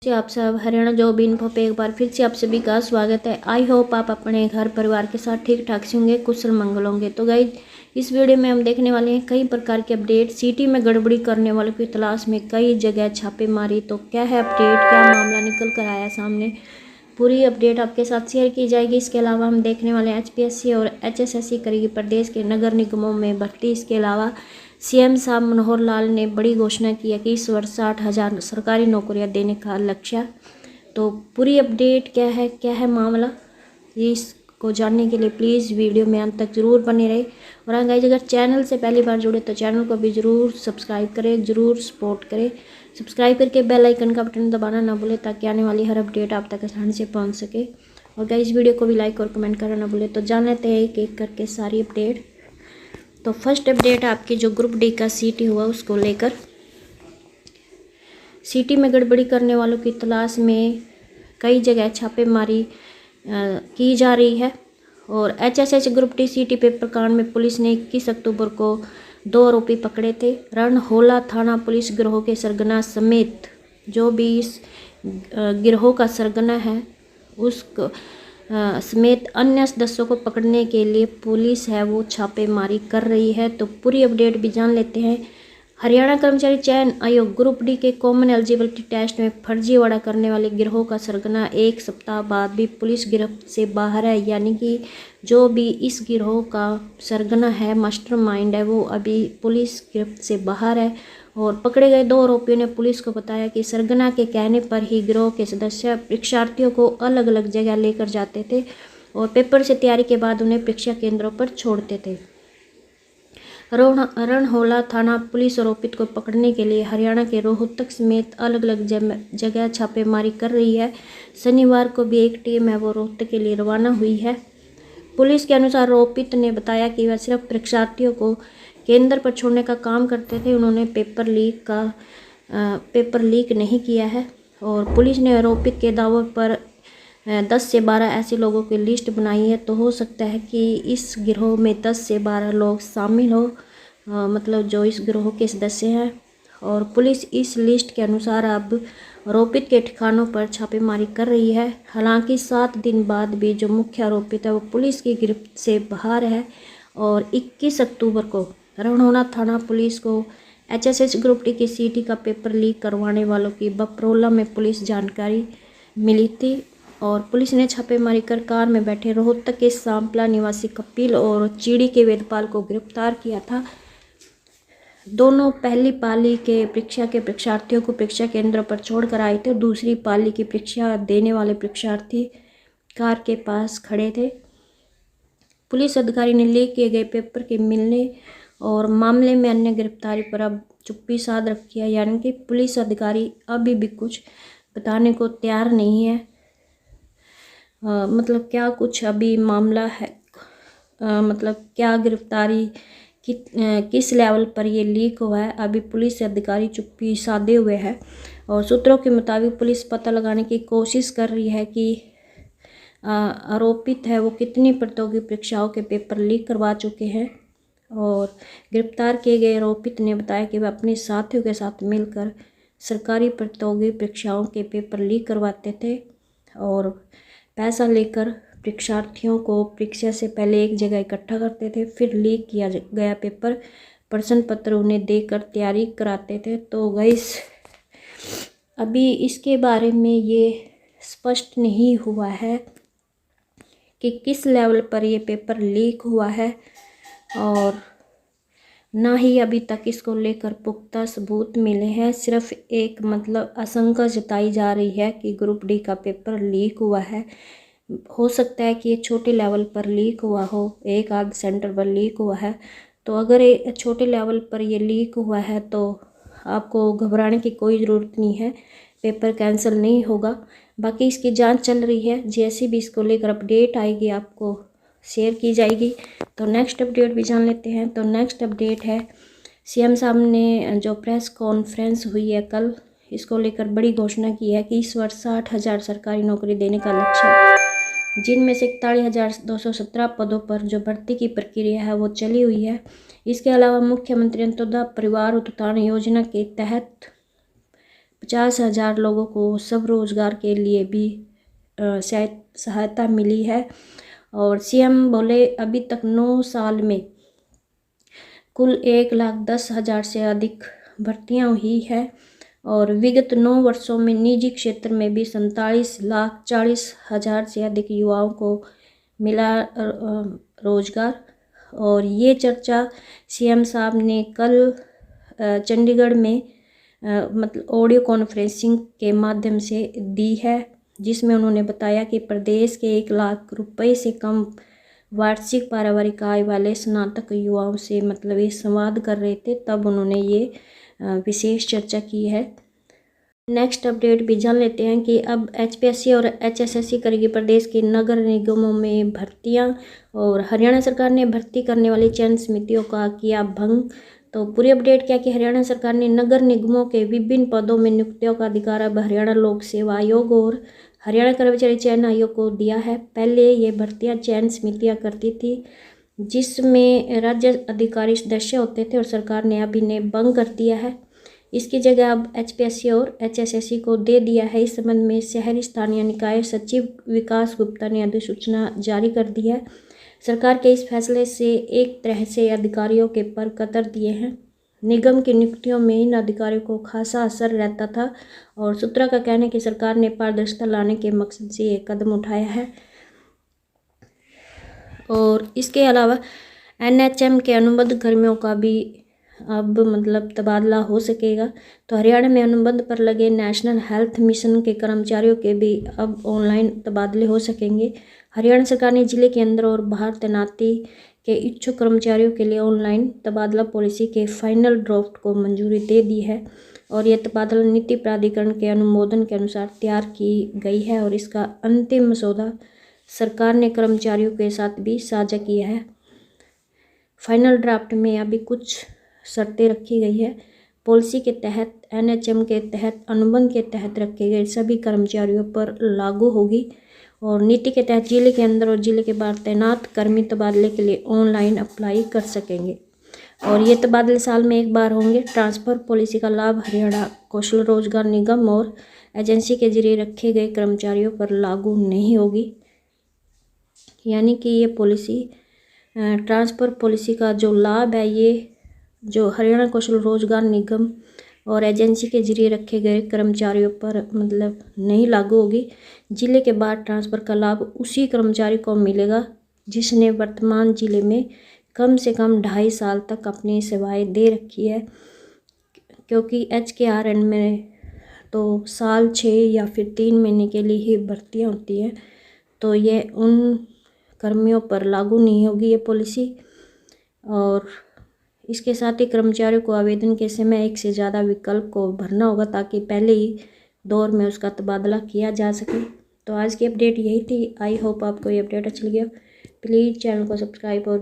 जी आप सब Haryana job info पे एक बार फिर से आप सभी का स्वागत है। आई होप आप अपने घर परिवार के साथ ठीक ठाक से होंगे, कुशल मंगल होंगे। तो गाइज इस वीडियो में हम देखने वाले हैं कई प्रकार के अपडेट। सिटी में गड़बड़ी करने वालों की तलाश में कई जगह छापेमारी। तो क्या है अपडेट, क्या मामला निकल कर आया सामने, पूरी अपडेट आपके साथ शेयर की जाएगी। इसके अलावा हम देखने वाले हैं HPSC और HSSC करेगी प्रदेश के नगर निगमों में भर्ती। इसके अलावा CM साहब मनोहर लाल ने बड़ी घोषणा की है कि इस वर्ष 60,000 सरकारी नौकरियां देने का लक्ष्य। तो पूरी अपडेट क्या है मामला, इसको जानने के लिए प्लीज़ वीडियो में अंत तक ज़रूर बने रहे। और हाँ गाइस, अगर चैनल से पहली बार जुड़े तो चैनल को भी ज़रूर सब्सक्राइब करें, ज़रूर सपोर्ट करें। सब्सक्राइब करके बेल आइकन का बटन दबाना ना भूलें ताकि आने वाली हर अपडेट आप तक आसानी से पहुँच सके। और गाइस वीडियो को भी लाइक और कमेंट करना ना भूलें। तो जान लेते हैं एक एक करके सारी अपडेट। तो फर्स्ट अपडेट आपकी जो ग्रुप डी का सीटी हुआ उसको लेकर। सीटी में गड़बड़ी करने वालों की तलाश में कई जगह छापेमारी की जा रही है। और HSH ग्रुप डी सीटी पेपर कांड में पुलिस ने 21 अक्टूबर को 2 आरोपी पकड़े थे। रणहोला थाना पुलिस गिरोह के सरगना समेत जो भी इस गिरोह का सरगना है उसको समेत अन्य सदस्यों को पकड़ने के लिए पुलिस है वो छापेमारी कर रही है। तो पूरी अपडेट भी जान लेते हैं। हरियाणा कर्मचारी चयन आयोग ग्रुप डी के कॉमन एलिजिबिलिटी टेस्ट में फर्जीवाड़ा करने वाले गिरोह का सरगना 1 सप्ताह बाद भी पुलिस गिरफ्त से बाहर है। यानी कि जो भी इस गिरोह का सरगना है, मास्टरमाइंड है, वो अभी पुलिस गिरफ्त से बाहर है। और पकड़े गए 2 आरोपियों ने पुलिस को बताया कि सरगना के कहने पर ही गिरोह के सदस्य परीक्षार्थियों को अलग अलग जगह लेकर जाते थे और पेपर से तैयारी के बाद उन्हें परीक्षा केंद्रों पर छोड़ते थे। रणहोला थाना पुलिस आरोपित को पकड़ने के लिए हरियाणा के रोहतक समेत अलग अलग जगह छापेमारी कर रही है। शनिवार को भी एक टीम है वो रोहतक के लिए रवाना हुई है। पुलिस के अनुसार आरोपित ने बताया कि वह सिर्फ परीक्षार्थियों को केंद्र पर छोड़ने का काम करते थे, उन्होंने पेपर लीक नहीं किया है। और पुलिस ने आरोपित के दावों पर 10 से 12 ऐसे लोगों की लिस्ट बनाई है। तो हो सकता है कि इस गिरोह में 10 से 12 लोग शामिल हो, मतलब जो इस गिरोह के सदस्य हैं। और पुलिस इस लिस्ट के अनुसार अब आरोपित के ठिकानों पर छापेमारी कर रही है। हालांकि 7 दिन बाद भी जो मुख्य आरोपित है वो पुलिस की गिरफ्त से बाहर है। और 21 अक्टूबर को रणहोला थाना पुलिस को HSH ग्रुप डी की सीटी का पेपर लीक करवाने वालों की बपरोला में पुलिस जानकारी मिली थी। और पुलिस ने छापेमारी कर कार में बैठे रोहतक के सांपला निवासी कपिल और चीड़ी के वेदपाल को गिरफ्तार किया था। दोनों पहली पाली के परीक्षा के परीक्षार्थियों को परीक्षा केंद्र पर छोड़कर आए थे और दूसरी पाली की परीक्षा देने वाले परीक्षार्थी कार के पास खड़े थे। पुलिस अधिकारी ने लीक किए गए पेपर के मिलने और मामले में अन्य गिरफ्तारी पर अब चुप्पी साध रखी है। यानी कि पुलिस अधिकारी अभी भी कुछ बताने को तैयार नहीं है। मतलब क्या कुछ अभी मामला है, मतलब क्या गिरफ्तारी किस लेवल पर ये लीक हुआ है, अभी पुलिस अधिकारी चुप्पी साधे हुए हैं। और सूत्रों के मुताबिक पुलिस पता लगाने की कोशिश कर रही है कि आरोपित है वो कितनी प्रतियोगी परीक्षाओं के पेपर लीक करवा चुके हैं। और गिरफ्तार किए गए आरोपित ने बताया कि वह अपने साथियों के साथ मिलकर सरकारी प्रतियोगी परीक्षाओं के पेपर लीक करवाते थे और पैसा लेकर परीक्षार्थियों को परीक्षा से पहले एक जगह इकट्ठा करते थे, फिर लीक किया गया पेपर प्रश्न पत्र उन्हें देकर तैयारी कराते थे। तो गाइस अभी इसके बारे में ये स्पष्ट नहीं हुआ है कि किस लेवल पर ये पेपर लीक हुआ है और ना ही अभी तक इसको लेकर पुख्ता सबूत मिले हैं। सिर्फ एक मतलब आशंका जताई जा रही है कि ग्रुप डी का पेपर लीक हुआ है। हो सकता है कि ये छोटे लेवल पर लीक हुआ हो, एक आध सेंटर पर लीक हुआ है। तो अगर ये छोटे लेवल पर ये लीक हुआ है तो आपको घबराने की कोई ज़रूरत नहीं है, पेपर कैंसिल नहीं होगा। बाकी इसकी जांच चल रही है, जैसे भी इसको लेकर अपडेट आएगी आपको शेयर की जाएगी। तो नेक्स्ट अपडेट भी जान लेते हैं। तो नेक्स्ट अपडेट है CM साहब ने जो प्रेस कॉन्फ्रेंस हुई है कल, इसको लेकर बड़ी घोषणा की है कि इस वर्ष 60,000 सरकारी नौकरी देने का लक्ष्य है, जिनमें से 41,217 पदों पर जो भर्ती की प्रक्रिया है वो चली हुई है। इसके अलावा मुख्यमंत्री अंत्योदय परिवार उत्थान योजना के तहत 50,000 लोगों को स्वरोजगार के लिए भी सहायता मिली है। और सीएम बोले अभी तक 9 साल में कुल 1,10,000 से अधिक भर्तियां हुई है और विगत 9 वर्षों में निजी क्षेत्र में भी 47,40,000 से अधिक युवाओं को मिला रोजगार। और ये चर्चा सीएम साहब ने कल चंडीगढ़ में मतलब ऑडियो कॉन्फ्रेंसिंग के माध्यम से दी है, जिसमें उन्होंने बताया कि प्रदेश के 1 लाख रुपए से कम वार्षिक पारिवारिक आय वाले स्नातक युवाओं से मतलब ये संवाद कर रहे थे, तब उन्होंने ये विशेष चर्चा की है। नेक्स्ट अपडेट भी जान लेते हैं कि अब एचपीएससी और एचएसएससी करेगी प्रदेश के नगर निगमों में भर्तियां। और हरियाणा सरकार ने भर्ती करने वाली चयन समितियों का किया भंग। तो पूरी अपडेट क्या कि हरियाणा सरकार ने नगर निगमों के विभिन्न पदों में नियुक्तियों का अधिकार अब हरियाणा लोक सेवा आयोग और हरियाणा कर्मचारी चयन आयोग को दिया है। पहले ये भर्तियां चयन समितियां करती थी, जिसमें राज्य अधिकारी सदस्य होते थे और सरकार ने अब इन्हें भंग कर दिया है। इसकी जगह अब एचपीएससी और एचएसएससी को दे दिया है। इस संबंध में शहरी स्थानीय निकाय सचिव विकास गुप्ता ने अधिसूचना जारी कर दी है। सरकार के इस फैसले से एक तरह से अधिकारियों के पर कतर दिए हैं। निगम की नियुक्तियों में इन अधिकारियों को खासा असर रहता था और सूत्रों का कहना है कि सरकार ने पारदर्शिता लाने के मकसद से ये कदम उठाया है। और इसके अलावा एनएचएम के अनुबंध कर्मियों का भी अब मतलब तबादला हो सकेगा। तो हरियाणा में अनुबंध पर लगे नेशनल हेल्थ मिशन के कर्मचारियों के भी अब ऑनलाइन तबादले हो सकेंगे। हरियाणा सरकार ने जिले के अंदर और बाहर तैनाती के इच्छुक कर्मचारियों के लिए ऑनलाइन तबादला पॉलिसी के फाइनल ड्राफ्ट को मंजूरी दे दी है और यह तबादला नीति प्राधिकरण के अनुमोदन के अनुसार तैयार की गई है और इसका अंतिम मसौदा सरकार ने कर्मचारियों के साथ भी साझा किया है। फाइनल ड्राफ्ट में अभी कुछ शर्तें रखी गई है। पॉलिसी के तहत एनएचएम के तहत अनुबंध के तहत रखे गए सभी कर्मचारियों पर लागू होगी और नीति के तहत जिले के अंदर और जिले के बाहर तैनात कर्मी तबादले के लिए ऑनलाइन अप्लाई कर सकेंगे और ये तबादले साल में एक बार होंगे। ट्रांसफ़र पॉलिसी का लाभ हरियाणा कौशल रोजगार निगम और एजेंसी के जरिए रखे गए कर्मचारियों पर लागू नहीं होगी। यानी कि ये पॉलिसी ट्रांसफ़र पॉलिसी का जो लाभ है ये जो हरियाणा कौशल रोजगार निगम और एजेंसी के जरिए रखे गए कर्मचारियों पर मतलब नहीं लागू होगी। जिले के बाद ट्रांसफ़र का लाभ उसी कर्मचारी को मिलेगा जिसने वर्तमान जिले में कम से कम 2.5 साल तक अपनी सेवाएं दे रखी है, क्योंकि HKRN में तो साल 6 या फिर 3 महीने के लिए ही भर्तियाँ होती हैं, तो ये उन कर्मियों पर लागू नहीं होगी ये पॉलिसी। और इसके साथ ही कर्मचारियों को आवेदन के समय एक से ज़्यादा विकल्प को भरना होगा ताकि पहले ही दौर में उसका तबादला किया जा सके। तो आज की अपडेट यही थी। आई होप आपको ये अपडेट अच्छा लगी। प्लीज़ चैनल को सब्सक्राइब और